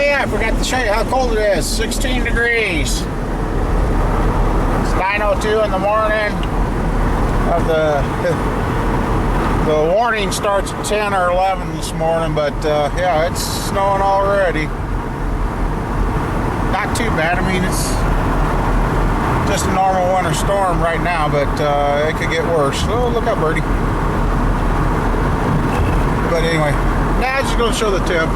yeah, I forgot to show you how cold it is. 16 degrees. It's 9:02 in the morning. The warning starts at 10 or 11 this morning, but yeah, it's snowing already. Not too bad. I mean, it's just a normal winter storm right now, but it could get worse. Oh, look out, birdie. But anyway, now I'm just going to show the tip.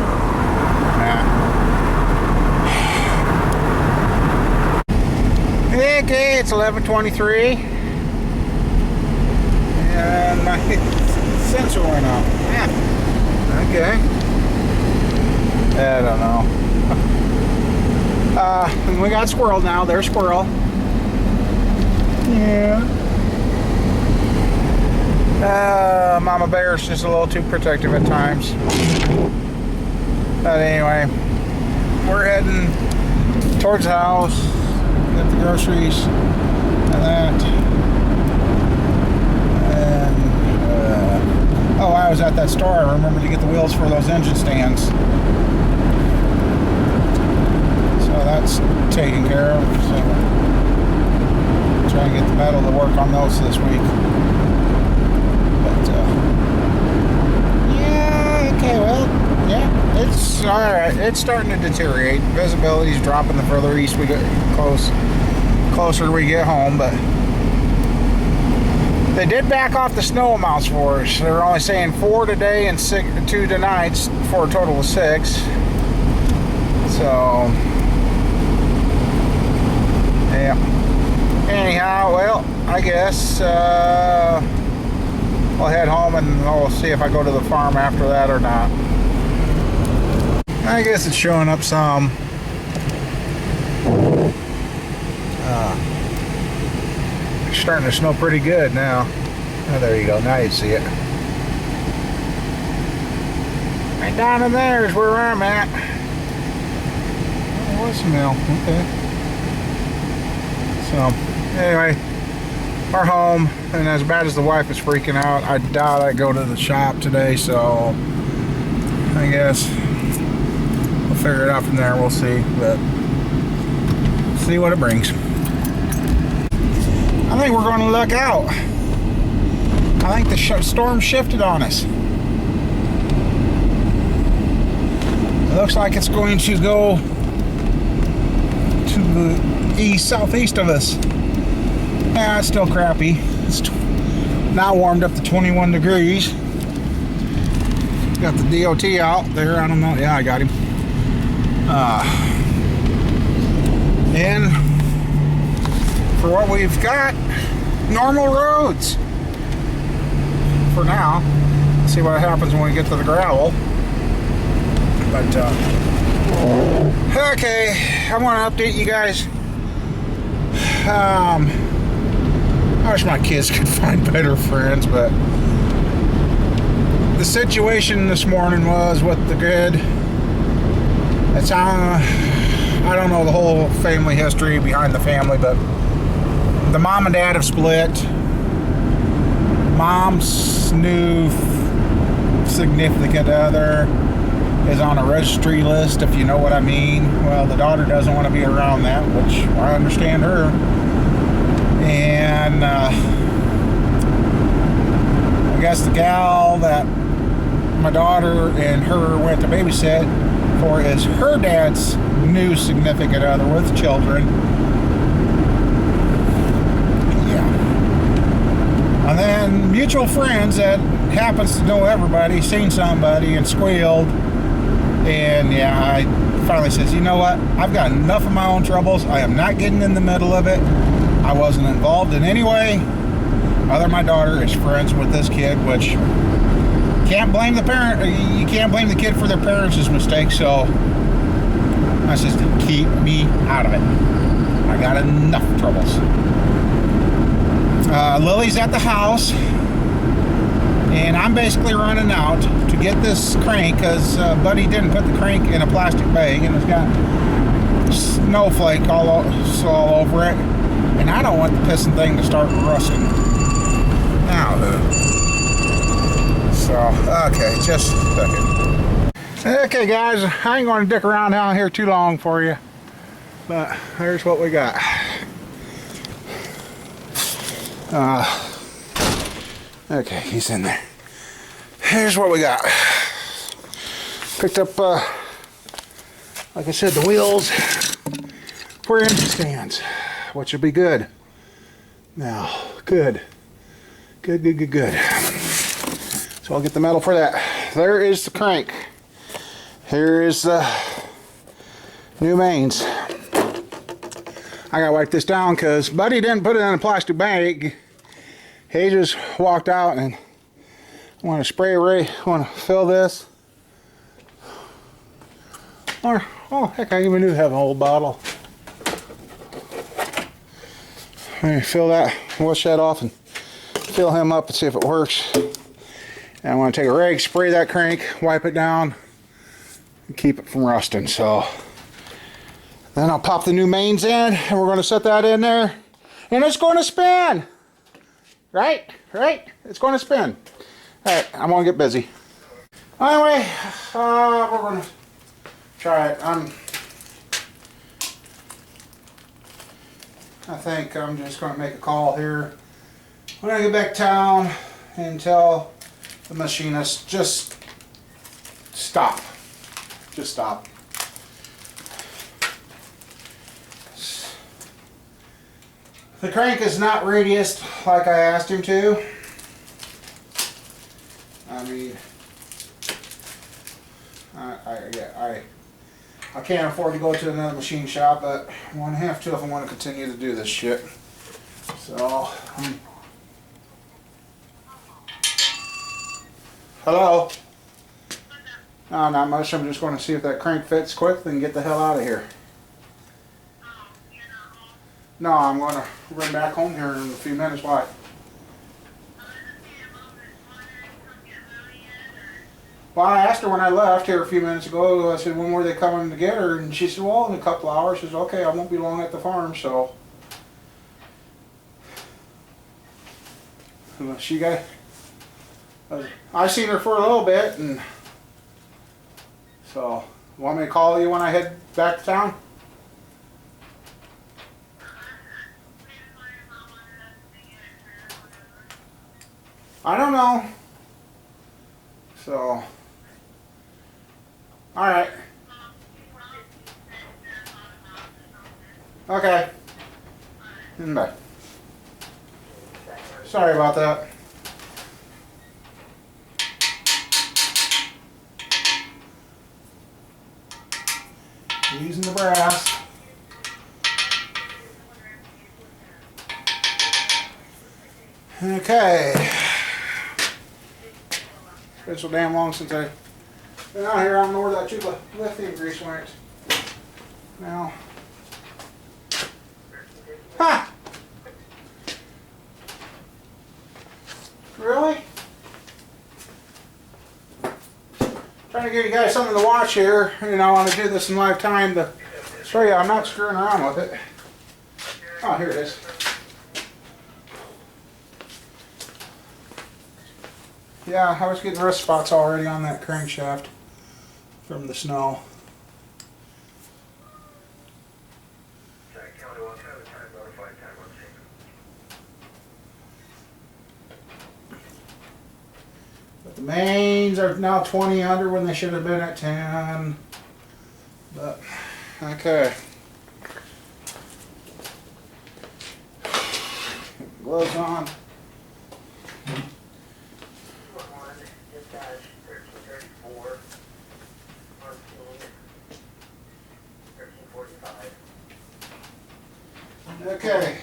Okay, it's 11:23, and my sensor went off. Yeah. Okay. I don't know. We got squirrel now. There's squirrel. Yeah. Mama Bear's just a little too protective at times. But anyway, we're heading towards the house, get the groceries, and that. And, oh, I was at that store. I remember to get the wheels for those engine stands. So that's taken care of. So, trying to get the metal to work on those this week. Yeah, okay, well, yeah, it's alright. It's starting to deteriorate. Visibility's dropping the further east we get closer we get home, but they did back off the snow amounts for us. They were only saying 4 today and 2 tonight for a total of 6. So, yeah. Anyhow, well, I guess I'll head home and I'll see if I go to the farm after that or not. I guess it's showing up some. It's starting to snow pretty good now. Oh, there you go. Now you see it. Right down in there is where I'm at. Oh, what's the mill? Okay. So, anyway, we're home, and as bad as the wife is freaking out, I doubt I go to the shop today, so I guess we'll figure it out from there. We'll see, but see what it brings. I think we're going to look out. I think the storm shifted on us. It looks like it's going to go to the southeast of us. Yeah, it's still crappy. It's now warmed up to 21 degrees. Got the DOT out there. I don't know. Yeah, I got him. And for what we've got, normal roads for now. Let's see what happens when we get to the gravel. But okay, I want to update you guys. I wish my kids could find better friends, but the situation this morning was with the grid. It's I don't know the whole family history behind the family, but the mom and dad have split. Mom's new significant other is on a registry list, if you know what I mean. Well, the daughter doesn't want to be around that, which I understand her. And I guess the gal that my daughter and her went to babysit for is her dad's new significant other with children. Yeah. And then mutual friends that happens to know everybody, seen somebody and squealed. And yeah, I finally says, you know what? I've got enough of my own troubles. I am not getting in the middle of it. I wasn't involved in any way. Other than my daughter is friends with this kid, which can't blame the parent. You can't blame the kid for their parents' mistake. So I says, keep me out of it. I got enough troubles. Lily's at the house, and I'm basically running out to get this crank because Buddy didn't put the crank in a plastic bag, and it's got snowflake all over it. And I don't want the piston thing to start rusting. Now, so, okay, just a second. Okay guys, I ain't going to dick around down here too long for you, but here's what we got. Okay, he's in there. Here's what we got. Picked up, like I said, the wheels for engine stands, which will be good. Now, good. Good. So I'll get the metal for that. There is the crank. Here is the new mains. I gotta wipe this down because Buddy didn't put it in a plastic bag. He just walked out and I want to spray array. I want to fill this. Or, oh heck, I even do have an old bottle. Let me fill that, wash that off and fill him up and see if it works. And I want to take a rag, spray that crank, wipe it down, and keep it from rusting. So then I'll pop the new mains in and we're going to set that in there and it's going to spin. Right? It's going to spin. Alright, I'm going to get busy. Anyway, we're going to try it. I think I'm just going to make a call here when I get back to town and tell the machinist just stop. Just stop. The crank is not radiused like I asked him to. I mean, I can't afford to go to another machine shop, but I'm going to have to if I want to continue to do this shit. So, hello? No, not much. I'm just going to see if that crank fits quick, then get the hell out of here. No, I'm going to run back home here in a few minutes. Why? Well, I asked her when I left here a few minutes ago, I said, when were they coming to get her? And she said, well, in a couple hours. She said, okay, I won't be long at the farm, so. She got, I seen her for a little bit, and so, want me to call you when I head back to town? I don't know. So, alright. Okay. Bye. Sorry about that. Using the brass. Okay. It's been so damn long since I've been out here. I don't know where that tube of lithium grease went. Now. Ha! Really? Trying to give you guys something to watch here. You know, I want to do this in live time to show you I'm not screwing around with it. Oh, here it is. Yeah, I was getting rust spots already on that crankshaft from the snow. But the mains are now 20 under when they should have been at 10. But, okay. Gloves on. Okay.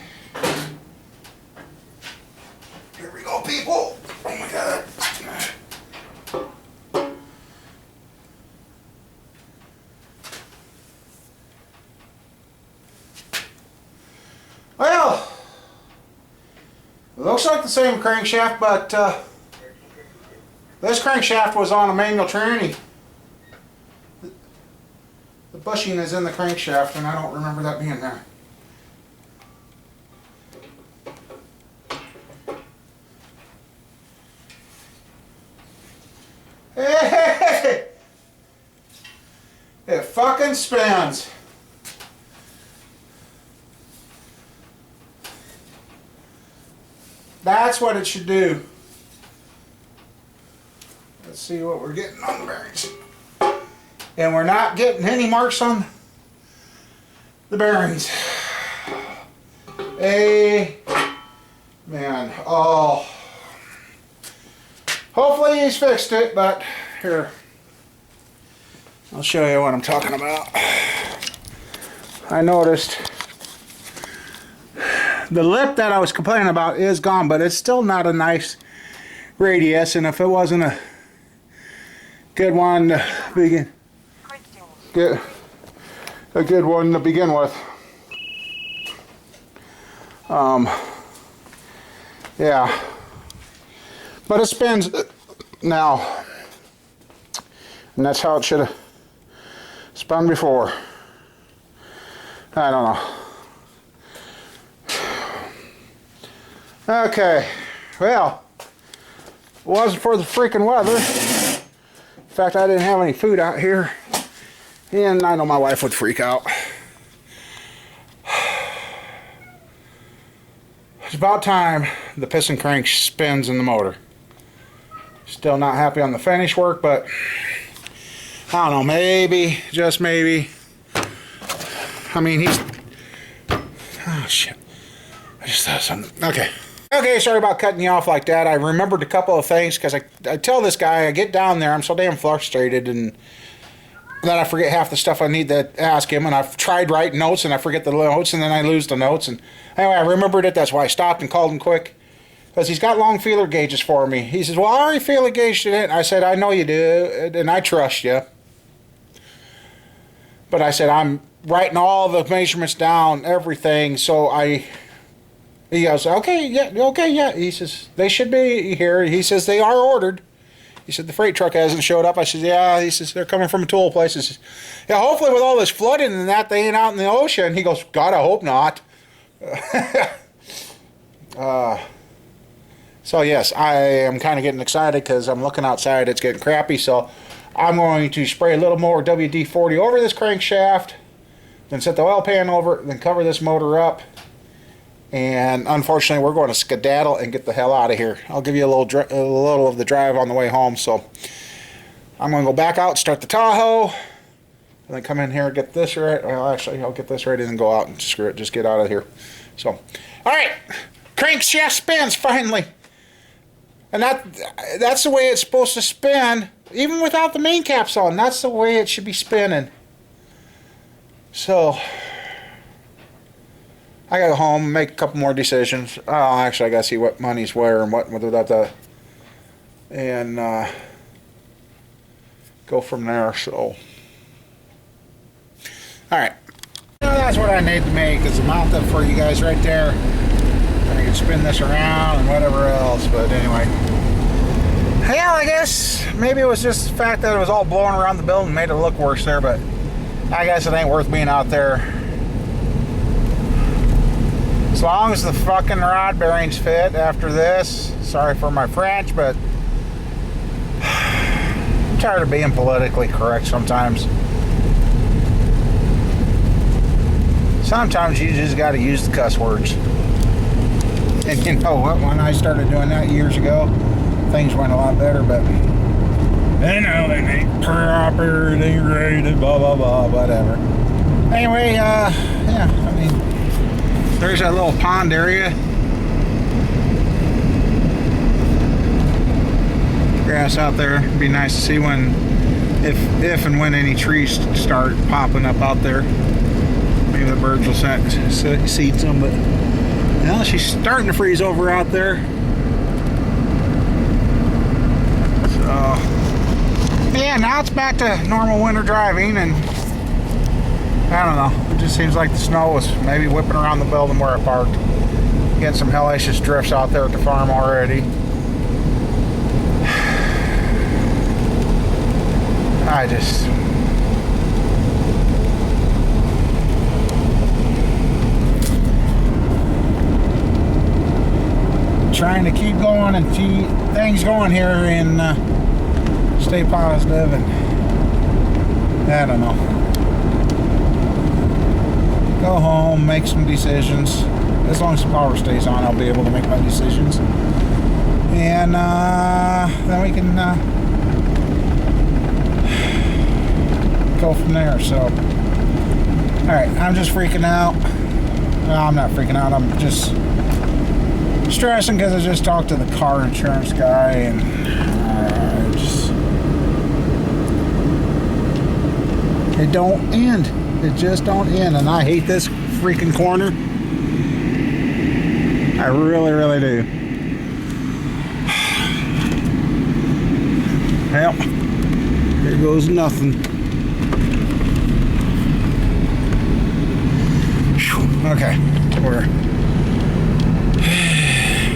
Here we go, people. Oh my God. Well, it looks like the same crankshaft, but this crankshaft was on a manual tranny. The bushing is in the crankshaft, and I don't remember that being there. Hey! It fucking spins. That's what it should do. Let's see what we're getting on the bearings. And we're not getting any marks on the bearings. Man, oh. Hopefully he's fixed it, but here. I'll show you what I'm talking about. I noticed the lip that I was complaining about is gone, but it's still not a nice radius, and if it wasn't a good one to begin, a good one to begin with. Yeah, but it spins now, and that's how it should have spun before. I don't know. Okay, well, it wasn't for the freaking weather. In fact, I didn't have any food out here, and I know my wife would freak out. It's about time the piston crank spins in the motor. Still not happy on the finish work, but I don't know, maybe, just maybe. I mean, he's... Oh, shit. I just thought something. Okay. Okay, sorry about cutting you off like that. I remembered a couple of things, because I tell this guy, I get down there, I'm so damn frustrated, and then I forget half the stuff I need to ask him, and I've tried writing notes, and I forget the notes, and then I lose the notes, and anyway, I remembered it. That's why I stopped and called him quick, because he's got long feeler gauges for me. He says, well, I already feeler gauged it. I said, I know you do, and I trust you. But I said, I'm writing all the measurements down, everything, so he goes, okay, yeah. He says, they should be here. He says, they are ordered. He said, the freight truck hasn't showed up. I said, yeah. He says, they're coming from a tool place. He says, yeah, hopefully with all this flooding and that, they ain't out in the ocean. He goes, God, I hope not. So, yes, I am kind of getting excited because I'm looking outside. It's getting crappy, so I'm going to spray a little more WD-40 over this crankshaft, then set the oil pan over it, then cover this motor up. And unfortunately, we're going to skedaddle and get the hell out of here. I'll give you a little of the drive on the way home. So I'm going to go back out, start the Tahoe, and then come in here and get this right. Well, actually, I'll get this ready and then go out and screw it. Just get out of here. So, all right, crankshaft spins finally, and that's the way it's supposed to spin, even without the main caps on. That's the way it should be spinning. So I gotta go home, make a couple more decisions. Oh, actually, I gotta see what money's where and what without the, and go from there. So, all right. That's what I need to make is a mount up for you guys right there. I can spin this around and whatever else. But anyway, hell, I guess maybe it was just the fact that it was all blowing around the building made it look worse there. But I guess it ain't worth being out there. As long as the fucking rod bearings fit after this. Sorry for my French, but I'm tired of being politically correct sometimes. Sometimes you just gotta use the cuss words. And you know what, when I started doing that years ago, things went a lot better, but you know, it ain't proper, it ain't rated, blah blah blah, whatever. Anyway, yeah, I mean, there's that little pond area. Grass out there. It'd be nice to see when, if and when any trees start popping up out there. Maybe the birds will seed some, but well, she's starting to freeze over out there. So, yeah, now it's back to normal winter driving, and I don't know. It just seems like the snow was maybe whipping around the building where I parked. Getting some hellacious drifts out there at the farm already. I just... trying to keep going and keep things going here and stay positive and I don't know. Go home, make some decisions. As long as the power stays on, I'll be able to make my decisions. And then we can go from there. So, alright, I'm just freaking out. No, I'm not freaking out. I'm just stressing because I just talked to the car insurance guy, and it don't end. It just don't end, and I hate this freaking corner. I really, really do. Well, here goes nothing. Okay,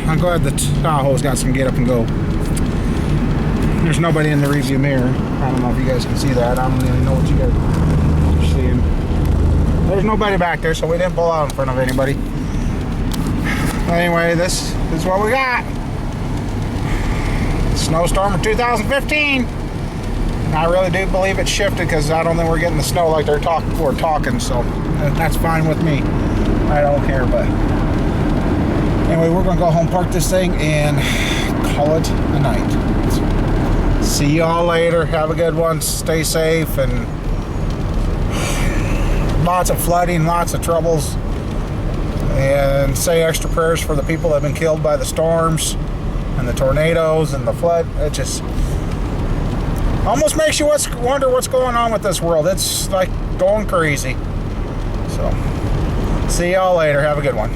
I'm glad the Tahoe's got some get up and go. There's nobody in the rearview mirror. I don't know if you guys can see that. I don't even know what you guys are seeing. There's nobody back there, so we didn't pull out in front of anybody. Anyway, this is what we got. Snowstorm of 2015. And I really do believe it shifted because I don't think we're getting the snow like we're talking, so that's fine with me. I don't care, but anyway, we're gonna go home, park this thing, and call it a night. See y'all later. Have a good one. Stay safe, and lots of flooding, lots of troubles, and say extra prayers for the people that have been killed by the storms and the tornadoes and the flood. It just almost makes you wonder what's going on with this world. It's like going crazy. So see y'all later. Have a good one.